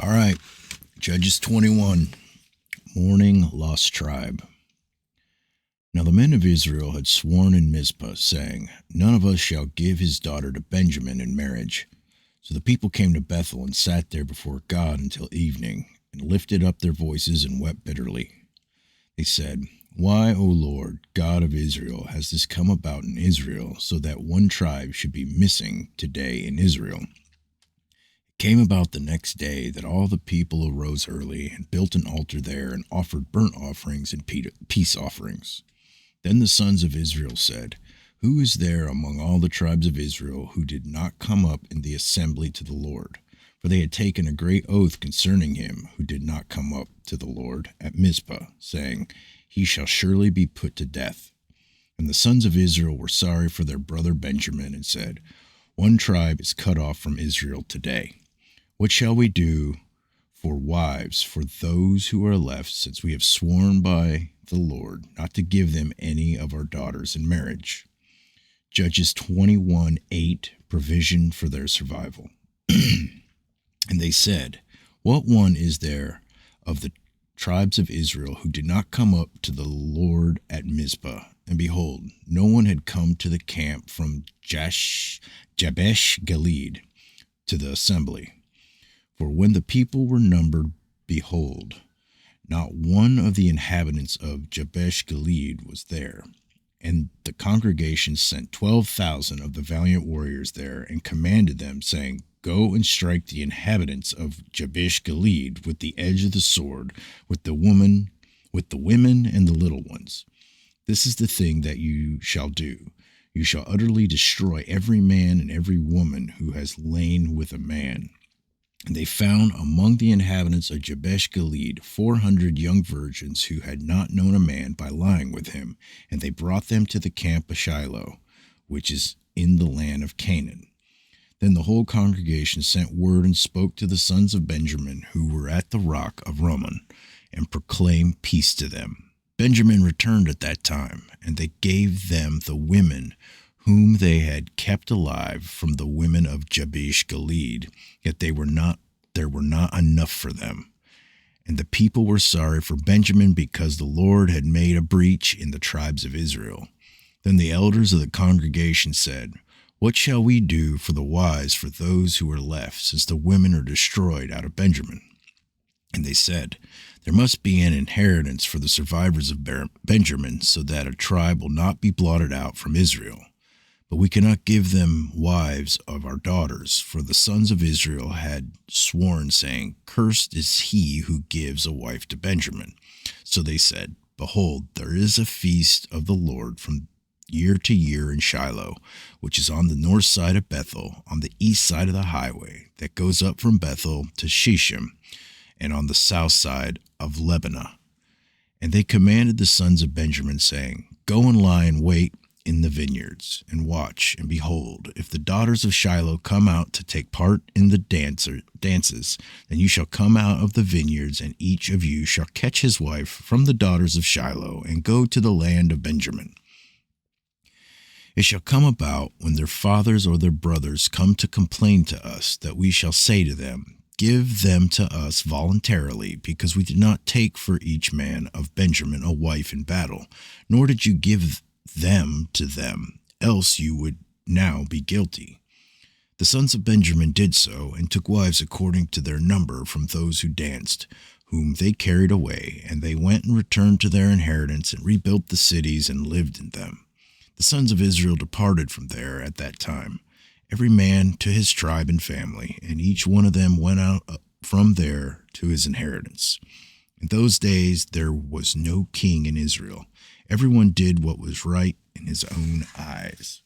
All right, Judges 21, Mourning Lost Tribe. Now the men of Israel had sworn in Mizpah, saying, None of us shall give his daughter to Benjamin in marriage. So the people came to Bethel and sat there before God until evening, and lifted up their voices and wept bitterly. They said, Why, O Lord, God of Israel, has this come about in Israel, so that one tribe should be missing today in Israel? It came about the next day that all the people arose early and built an altar there and offered burnt offerings and peace offerings. Then the sons of Israel said, Who is there among all the tribes of Israel who did not come up in the assembly to the Lord? For they had taken a great oath concerning him who did not come up to the Lord at Mizpah, saying, He shall surely be put to death. And the sons of Israel were sorry for their brother Benjamin, and said, One tribe is cut off from Israel today. What shall we do for wives for those who are left, since we have sworn by the Lord not to give them any of our daughters in marriage? Judges 21:8, provision for their survival. And they said, What one is there of the tribes of Israel who did not come up to the Lord at Mizpah? And behold, no one had come to the camp from Jabesh Gilead to the assembly. For when the people were numbered, behold, not one of the inhabitants of Jabesh Gilead was there. And the congregation sent 12,000 of the valiant warriors there, and commanded them, saying, Go and strike the inhabitants of Jabesh Gilead with the edge of the sword, with the women and the little ones. This is the thing that you shall do. You shall utterly destroy every man and every woman who has lain with a man. And they found among the inhabitants of Jabesh Gilead 400 young virgins who had not known a man by lying with him, and they brought them to the camp of Shiloh, which is in the land of Canaan. Then the whole congregation sent word and spoke to the sons of Benjamin who were at the rock of Rimmon, and proclaimed peace to them. Benjamin returned at that time, and they gave them the women whom they had kept alive from the women of Jabesh Gilead, yet there were not enough for them. And the people were sorry for Benjamin, because the Lord had made a breach in the tribes of Israel. Then the elders of the congregation said, What shall we do for the wives for those who are left, since the women are destroyed out of Benjamin? And they said, There must be an inheritance for the survivors of Benjamin, so that a tribe will not be blotted out from Israel. But we cannot give them wives of our daughters, for the sons of Israel had sworn, saying, Cursed is he who gives a wife to Benjamin. So they said, Behold, there is a feast of the Lord from year to year in Shiloh, which is on the north side of Bethel, on the east side of the highway that goes up from Bethel to Shechem, and on the south side of Lebanah. And they commanded the sons of Benjamin, saying, Go and lie in wait in the vineyards, and watch, and behold, if the daughters of Shiloh come out to take part in the dances, then you shall come out of the vineyards, and each of you shall catch his wife from the daughters of Shiloh, and go to the land of Benjamin. It shall come about, when their fathers or their brothers come to complain to us, that we shall say to them, Give them to us voluntarily, because we did not take for each man of Benjamin a wife in battle, nor did you give them to them, else you would now be guilty. The sons of Benjamin did so, and took wives according to their number from those who danced, whom they carried away, and they went and returned to their inheritance, and rebuilt the cities, and lived in them. The sons of Israel departed from there at that time, every man to his tribe and family, and each one of them went out from there to his inheritance. In those days there was no king in Israel. Everyone did what was right in his own eyes.